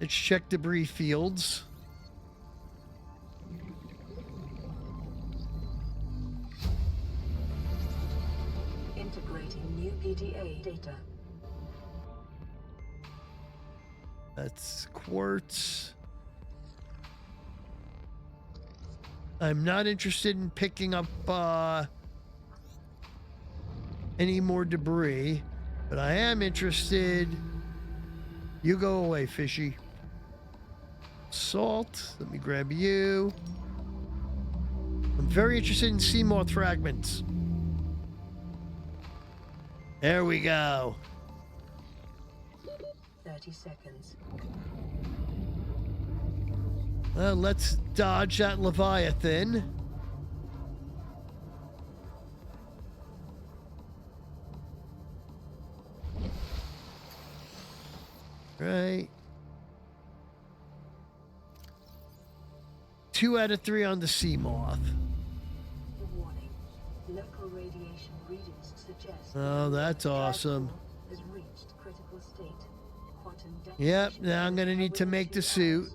Let's check debris fields. Integrating new PDA data. That's quartz. I'm not interested in picking up any more debris, but I am interested. You go away, fishy. Salt. Let me grab you. I'm very interested in sea moth fragments. There we go. 30 seconds. Let's dodge that Leviathan. Right. 2 out of 3 on the sea moth. Warning. Local radiation readings suggest Oh, that's awesome. has reached critical state. Quantum Yep, detonation now I'm gonna need to make the suit.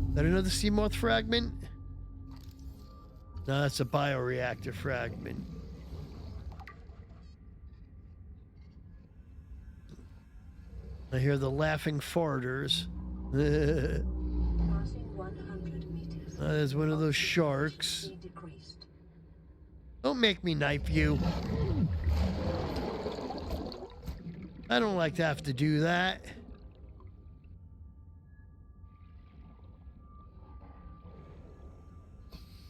Is that another sea moth fragment? No, that's a bioreactor fragment. I hear the laughing farters. Passing 100 meters. There's one of those sharks. Decreased. Don't make me knife you. I don't like to have to do that.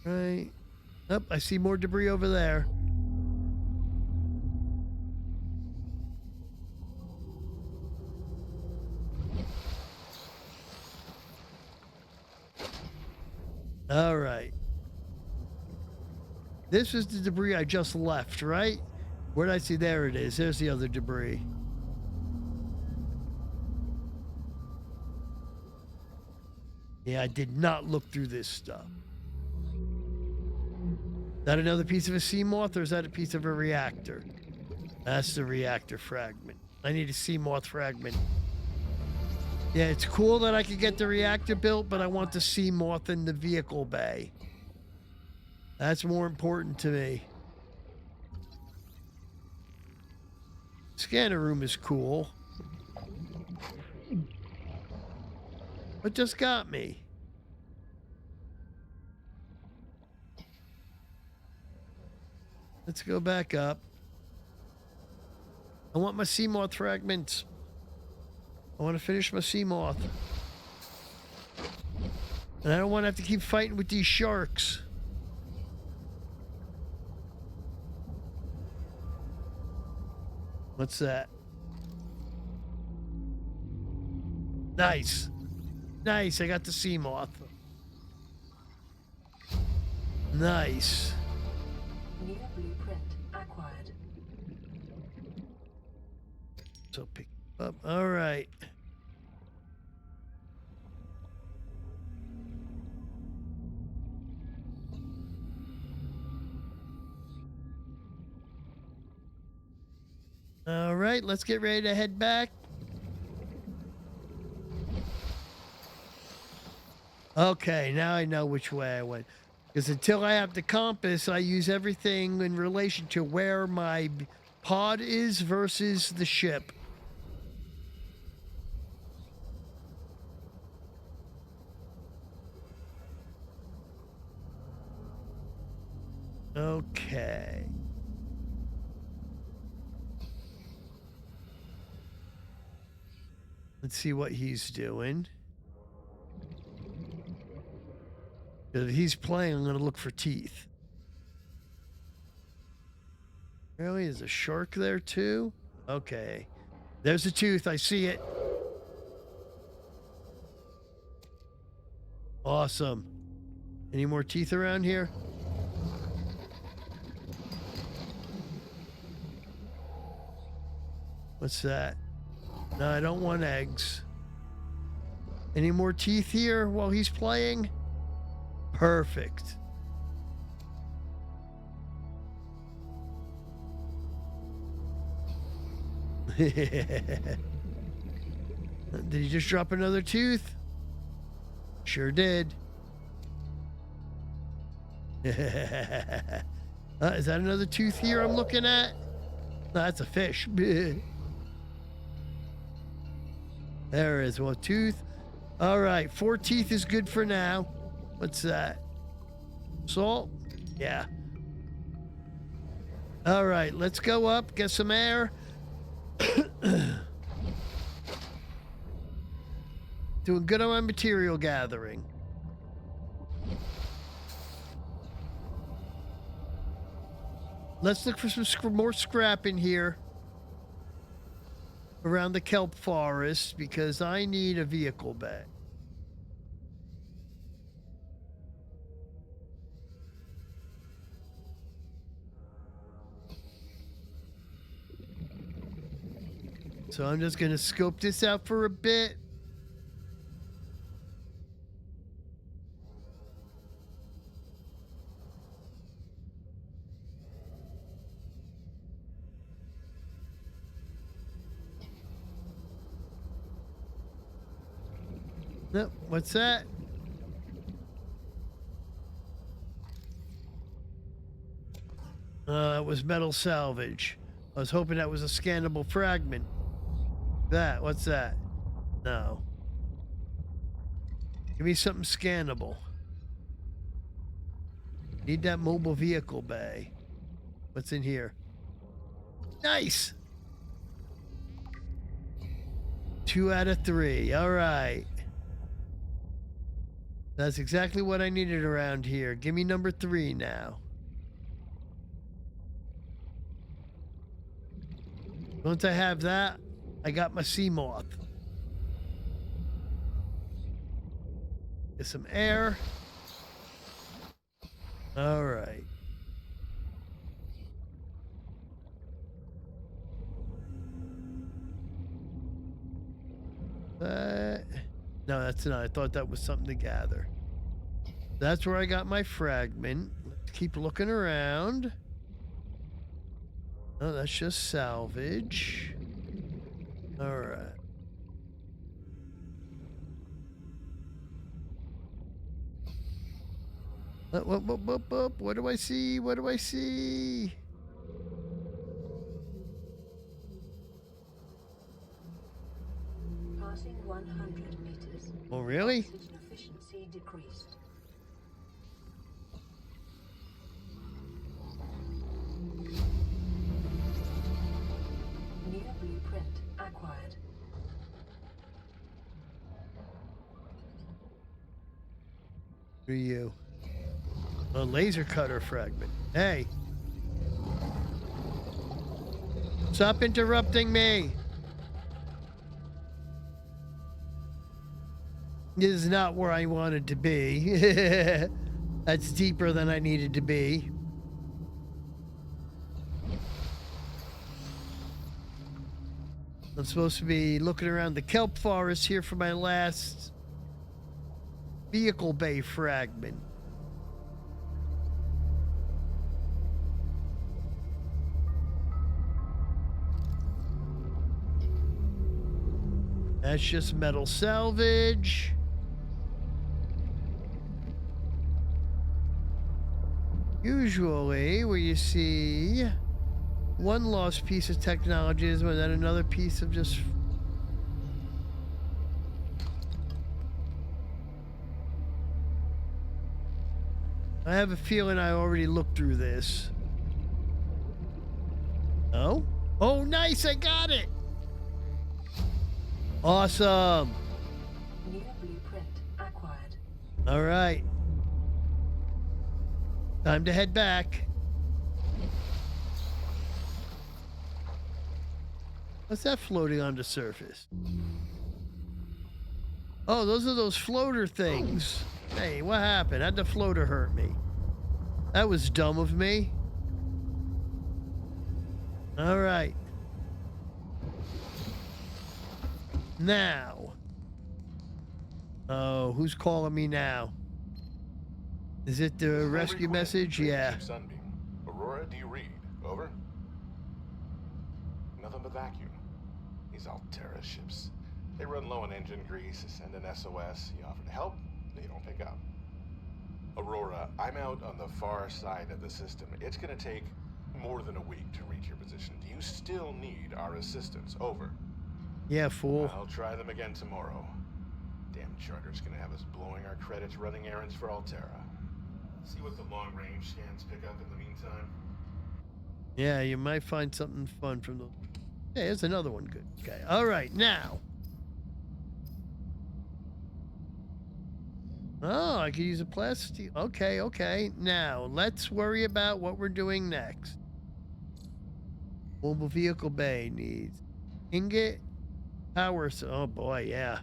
Right. Oh, I see more debris over there. All right. This is the debris I just left, right? Where did I see? There it is. There's the other debris. Yeah, I did not look through this stuff. Is that another piece of a sea moth, or is that a piece of a reactor? That's the reactor fragment. I need a sea moth fragment. Yeah, it's cool that I could get the reactor built, but I want the sea moth in the vehicle bay. That's more important to me. Scanner room is cool. What just got me? Let's go back up. I want my sea moth fragments. I want to finish my sea moth. And I don't want to have to keep fighting with these sharks. What's that? Nice. Nice, I got the sea moth. Nice. New blueprint acquired. So pick up. All right. All right, let's get ready to head back. Okay, now I know which way I went. Because until I have the compass, I use everything in relation to where my pod is versus the ship. Okay. Let's see what he's doing. If he's playing, I'm going to look for teeth. Really? Is a shark there too? Okay. There's a tooth. I see it. Awesome. Any more teeth around here? What's that? No, I don't want eggs. Any more teeth here while he's playing? Perfect. Did he just drop another tooth? Sure did. Is that another tooth here I'm looking at? No, that's a fish. There is one tooth. All right, 4 teeth is good for now. What's that? Salt? Yeah. All right, let's go up, get some air. Doing good on my material gathering. Let's look for some more scrap in here around the kelp forest because I need a vehicle bay. So I'm just going to scope this out for a bit. Nope, what's that? That was metal salvage. I was hoping that was a scannable fragment. What's that? No. Give me something scannable. Need that mobile vehicle bay. What's in here? Nice! 2 out of 3. All right. That's exactly what I needed around here. Give me number 3 now. Once I have that, I got my sea moth. Get some air. All right. No, that's not. I thought that was something to gather. That's where I got my fragment. Let's keep looking around. Oh, that's just salvage. All right. What do I see? What do I see? Passing 100 meters. Oh, really? Oxygen efficiency decreased. New blueprint acquired. Who are you? A laser cutter fragment. Hey. Stop interrupting me. This is not where I wanted to be. That's deeper than I needed to be. I'm supposed to be looking around the kelp forest here for my last vehicle bay fragment. That's just metal salvage. Usually, where you see one lost piece of technology is when then another piece of just... I have a feeling I already looked through this. Oh? Oh, nice! I got it! Awesome! New blueprint acquired. All right. Time to head back. What's that floating on the surface? Oh, those are those floater things. Hey, what happened? How'd the floater hurt me? That was dumb of me. All right. Now. Oh, who's calling me now? Is it the rescue message? Yeah. Sunbeam. Aurora, do you read? Over. Nothing but vacuum. These Altera ships. They run low on engine grease, send an SOS. You offer to help, they don't pick up. Aurora, I'm out on the far side of the system. It's gonna take more than a week to reach your position. Do you still need our assistance? Over. Yeah, fool. I'll try them again tomorrow. Damn charter's gonna have us blowing our credits running errands for Altera. See what the long-range scans pick up in the meantime. Yeah, you might find something fun from those. Yeah, here's another one. Good. Okay. All right, now. Oh, I could use a plastic. Okay, okay. Now, let's worry about what we're doing next. Mobile vehicle bay needs ingot power. Oh boy, yeah.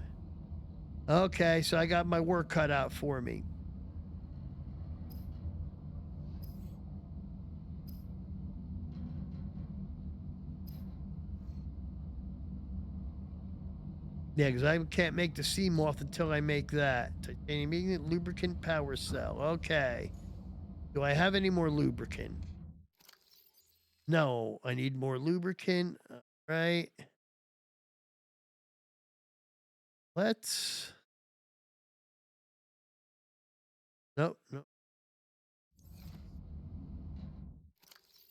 Okay, so I got my work cut out for me. Yeah, because I can't make the sea moth until I make that. Titanium magnet lubricant power cell. Okay. Do I have any more lubricant? No, I need more lubricant. Right. Let's. Nope, nope.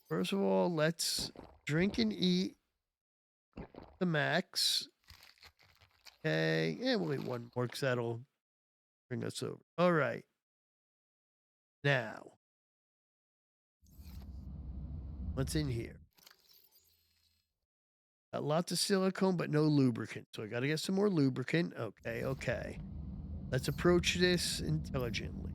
First of all, let's drink and eat the max. Okay. Yeah, we'll eat one more because that'll bring us over. All right. Now, what's in here? Got lots of silicone, but no lubricant. So I got to get some more lubricant. Okay, okay. Let's approach this intelligently.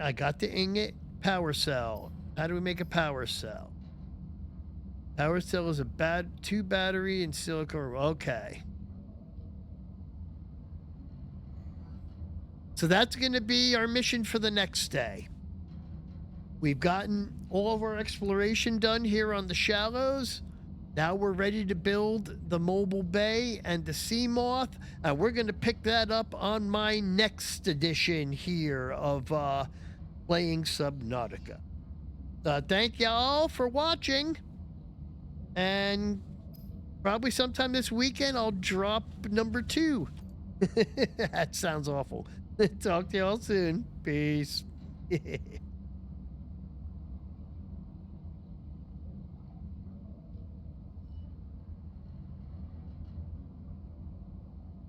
I got the ingot power cell. How do we make a power cell? Power cell is a two battery and silicone. Okay. So that's going to be our mission for the next day. We've gotten all of our exploration done here on the shallows. Now we're ready to build the mobile bay and the sea moth. And we're going to pick that up on my next edition here of playing Subnautica. Thank y'all for watching. And probably sometime this weekend, I'll drop number 2. That sounds awful. Talk to y'all soon. Peace.